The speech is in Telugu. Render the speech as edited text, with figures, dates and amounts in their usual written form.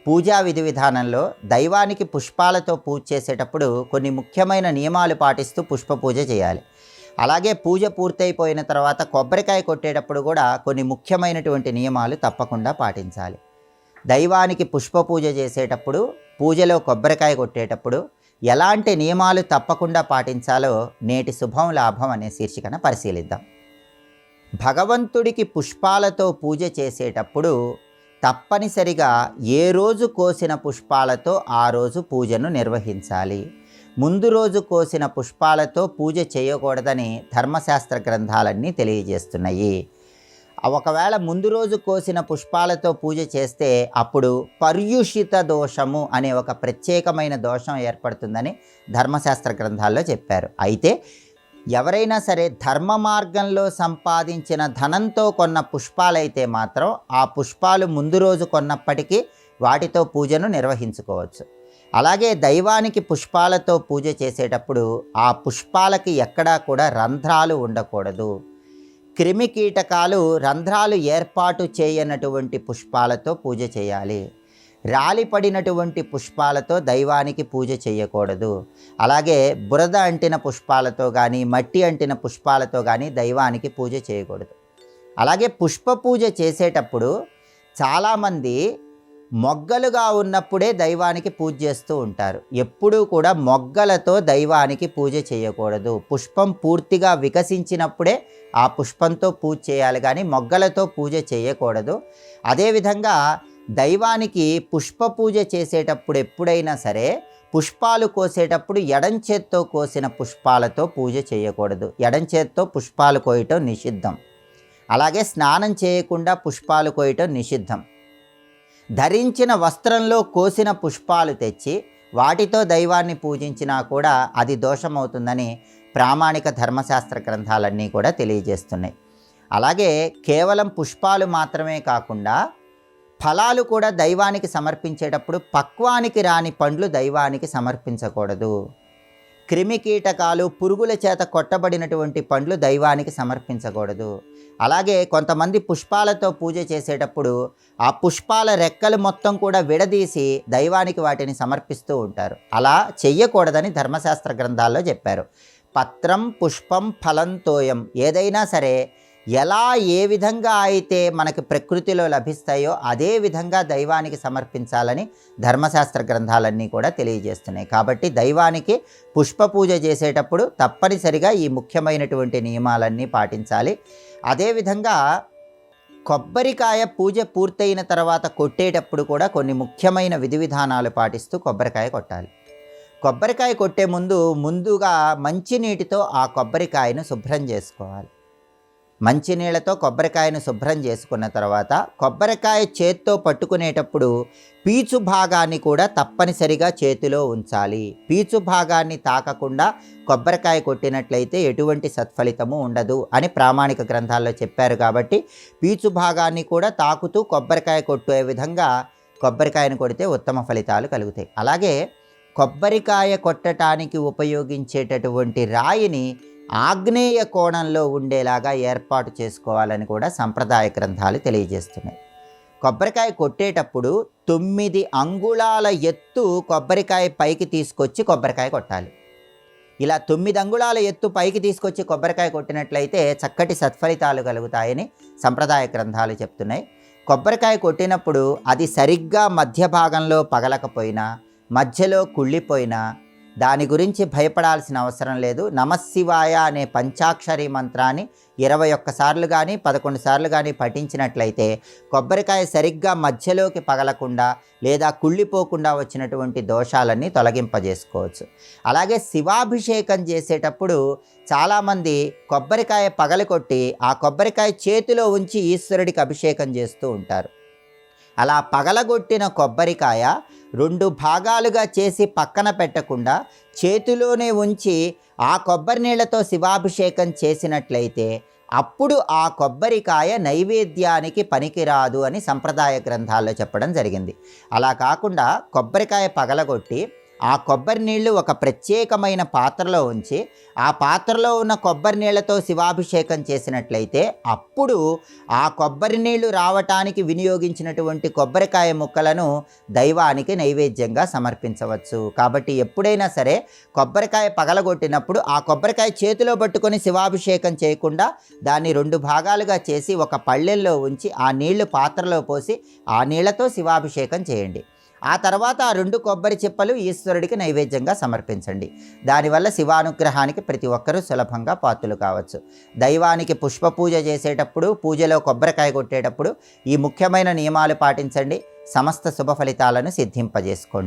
పూజా విధి విధానంలో దైవానికి పుష్పాలతో పూజ చేసేటప్పుడు కొన్ని ముఖ్యమైన నియమాలు పాటిస్తూ పుష్ప పూజ చేయాలి. అలాగే పూజ పూర్తయిపోయిన తర్వాత కొబ్బరికాయ కొట్టేటప్పుడు కూడా కొన్ని ముఖ్యమైనటువంటి నియమాలు తప్పకుండా పాటించాలి. దైవానికి పుష్ప పూజ చేసేటప్పుడు, పూజలో కొబ్బరికాయ కొట్టేటప్పుడు ఎలాంటి నియమాలు తప్పకుండా పాటించాలో నేటి శుభం లాభం అనే శీర్షికన పరిశీలిద్దాం. భగవంతుడికి పుష్పాలతో పూజ చేసేటప్పుడు తప్పనిసరిగా ఏ రోజు కోసిన పుష్పాలతో ఆ రోజు పూజను నిర్వహించాలి. ముందు రోజు కోసిన పుష్పాలతో పూజ చేయకూడదని ధర్మశాస్త్ర గ్రంథాలన్నీ తెలియజేస్తున్నాయి. ఒకవేళ ముందు రోజు కోసిన పుష్పాలతో పూజ చేస్తే అప్పుడు పర్యుషిత దోషము అనే ఒక ప్రత్యేకమైన దోషం ఏర్పడుతుందని ధర్మశాస్త్ర గ్రంథాల్లో చెప్పారు. అయితే ఎవరైనా సరే ధర్మ మార్గంలో సంపాదించిన ధనంతో కొన్న పుష్పాలైతే మాత్రం ఆ పుష్పాలు ముందు రోజు కొన్నప్పటికీ వాటితో పూజను నిర్వహించుకోవచ్చు. అలాగే దైవానికి పుష్పాలతో పూజ చేసేటప్పుడు ఆ పుష్పాలకి ఎక్కడా కూడా రంధ్రాలు ఉండకూడదు. క్రిమి కీటకాలు రంధ్రాలు ఏర్పాటు చేయనటువంటి పుష్పాలతో పూజ చేయాలి. రాలిపడినటువంటి పుష్పాలతో దైవానికి పూజ చేయకూడదు. అలాగే బురద అంటిన పుష్పాలతో కానీ మట్టి అంటిన పుష్పాలతో కానీ దైవానికి పూజ చేయకూడదు. అలాగే పుష్ప పూజ చేసేటప్పుడు చాలామంది మొగ్గలుగా ఉన్నప్పుడే దైవానికి పూజ చేస్తూ ఉంటారు. ఎప్పుడూ కూడా మొగ్గలతో దైవానికి పూజ చేయకూడదు. పుష్పం పూర్తిగా వికసించినప్పుడే ఆ పుష్పంతో పూజ చేయాలి, కానీ మొగ్గలతో పూజ చేయకూడదు. అదేవిధంగా దైవానికి పుష్ప పూజ చేసేటప్పుడు ఎప్పుడైనా సరే పుష్పాలు కోసేటప్పుడు ఎడం చేత్తో కోసిన పుష్పాలతో పూజ చేయకూడదు. ఎడం చేత్తో పుష్పాలు కోయటం నిషిద్ధం. అలాగే స్నానం చేయకుండా పుష్పాలు కోయటం నిషిద్ధం. ధరించిన వస్త్రంలో కోసిన పుష్పాలు తెచ్చి వాటితో దైవాన్ని పూజించినా కూడా అది దోషమవుతుందని ప్రామాణిక ధర్మశాస్త్ర గ్రంథాలన్నీ కూడా తెలియజేస్తున్నాయి. అలాగే కేవలం పుష్పాలు మాత్రమే కాకుండా ఫలాలు కూడా దైవానికి సమర్పించేటప్పుడు పక్వానికి రాని పండ్లు దైవానికి సమర్పించకూడదు. క్రిమి కీటకాలు పురుగుల చేత కొట్టబడినటువంటి పండ్లు దైవానికి సమర్పించకూడదు. అలాగే కొంతమంది పుష్పాలతో పూజ చేసేటప్పుడు ఆ పుష్పాల రెక్కలు మొత్తం కూడా విడదీసి దైవానికి వాటిని సమర్పిస్తూ ఉంటారు. అలా చెయ్యకూడదని ధర్మశాస్త్ర గ్రంథాల్లో చెప్పారు. పత్రం పుష్పం ఫలం తోయం, ఏదైనా సరే ఎలా ఏ విధంగా అయితే మనకి ప్రకృతిలో లభిస్తాయో అదే విధంగా దైవానికి సమర్పించాలని ధర్మశాస్త్ర గ్రంథాలన్నీ కూడా తెలియజేస్తున్నాయి. కాబట్టి దైవానికి పుష్ప పూజ చేసేటప్పుడు తప్పనిసరిగా ఈ ముఖ్యమైనటువంటి నియమాలన్నీ పాటించాలి. అదేవిధంగా కొబ్బరికాయ పూజ పూర్తయిన తర్వాత కొట్టేటప్పుడు కూడా కొన్ని ముఖ్యమైన విధి విధానాలు పాటిస్తూ కొబ్బరికాయ కొట్టాలి. కొబ్బరికాయ కొట్టే ముందుగా మంచినీటితో ఆ కొబ్బరికాయను శుభ్రం చేసుకోవాలి. మంచినీళ్ళతో కొబ్బరికాయను శుభ్రం చేసుకున్న తర్వాత కొబ్బరికాయ చేత్తో పట్టుకునేటప్పుడు పీచు భాగాన్ని కూడా తప్పనిసరిగా చేతిలో ఉంచాలి. పీచు భాగాన్ని తాకకుండా కొబ్బరికాయ కొట్టినట్లయితే ఎటువంటి సత్ఫలితము ఉండదు అని ప్రామాణిక గ్రంథాల్లో చెప్పారు. కాబట్టి పీచు భాగాన్ని కూడా తాకుతూ కొబ్బరికాయ కొట్టే విధంగా కొబ్బరికాయను కొడితే ఉత్తమ ఫలితాలు కలుగుతాయి. అలాగే కొబ్బరికాయ కొట్టడానికి ఉపయోగించేటటువంటి రాయిని ఆగ్నేయ కోణంలో ఉండేలాగా ఏర్పాటు చేసుకోవాలని కూడా సంప్రదాయ గ్రంథాలు తెలియజేస్తున్నాయి. కొబ్బరికాయ కొట్టేటప్పుడు 9 అంగుళాల ఎత్తు కొబ్బరికాయ పైకి తీసుకొచ్చి కొబ్బరికాయ కొట్టాలి. ఇలా 9 అంగుళాల ఎత్తు పైకి తీసుకొచ్చి కొబ్బరికాయ కొట్టినట్లయితే చక్కటి సత్ఫలితాలు కలుగుతాయని సంప్రదాయ గ్రంథాలు చెప్తున్నాయి. కొబ్బరికాయ కొట్టినప్పుడు అది సరిగ్గా మధ్య భాగంలో పగలకపోయినా, మధ్యలో కుళ్ళిపోయినా దాని గురించి భయపడాల్సిన అవసరం లేదు. నమశివాయ అనే పంచాక్షరి మంత్రాన్ని 21 సార్లు కానీ 11 సార్లు కానీ పఠించినట్లయితే కొబ్బరికాయ సరిగ్గా మధ్యలోకి పగలకుండా లేదా కుళ్ళిపోకుండా వచ్చినటువంటి దోషాలన్నీ తొలగింపజేసుకోవచ్చు. అలాగే శివాభిషేకం చేసేటప్పుడు చాలామంది కొబ్బరికాయ పగలకొట్టి ఆ కొబ్బరికాయ చేతిలో ఉంచి ఈశ్వరుడికి అభిషేకం చేస్తూ ఉంటారు. అలా పగలగొట్టిన కొబ్బరికాయ 2 భాగాలుగా చేసి పక్కన పెట్టకుండా చేతిలోనే ఉంచి ఆ కొబ్బరి నీళ్లతో శివాభిషేకం చేసినట్లయితే అప్పుడు ఆ కొబ్బరికాయ నైవేద్యానికి పనికిరాదు అని సంప్రదాయ గ్రంథాల్లో చెప్పడం జరిగింది. అలా కాకుండా కొబ్బరికాయ పగలగొట్టి ఆ కొబ్బరి నీళ్లు ఒక ప్రత్యేకమైన పాత్రలో ఉంచి ఆ పాత్రలో ఉన్న కొబ్బరి నీళ్లతో శివాభిషేకం చేసినట్లయితే అప్పుడు ఆ కొబ్బరి నీళ్లు రావటానికి వినియోగించినటువంటి కొబ్బరికాయ ముక్కలను దైవానికి నైవేద్యంగా సమర్పించవచ్చు. కాబట్టి ఎప్పుడైనా సరే కొబ్బరికాయ పగలగొట్టినప్పుడు ఆ కొబ్బరికాయ చేతిలో పట్టుకొని శివాభిషేకం చేయకుండా దాన్ని 2 భాగాలుగా చేసి ఒక పళ్ళెల్లో ఉంచి ఆ నీళ్లు పాత్రలో పోసి ఆ నీళ్లతో శివాభిషేకం చేయండి. ఆ తర్వాత ఆ 2 కొబ్బరి చిప్పలు ఈశ్వరుడికి నైవేద్యంగా సమర్పించండి. దానివల్ల శివానుగ్రహానికి ప్రతి ఒక్కరూ సులభంగా పాత్రలు కావచ్చు. దైవానికి పుష్ప పూజ చేసేటప్పుడు, పూజలో కొబ్బరికాయ కొట్టేటప్పుడు ఈ ముఖ్యమైన నియమాలు పాటించండి. సమస్త శుభ ఫలితాలను సిద్ధింపజేసుకోండి.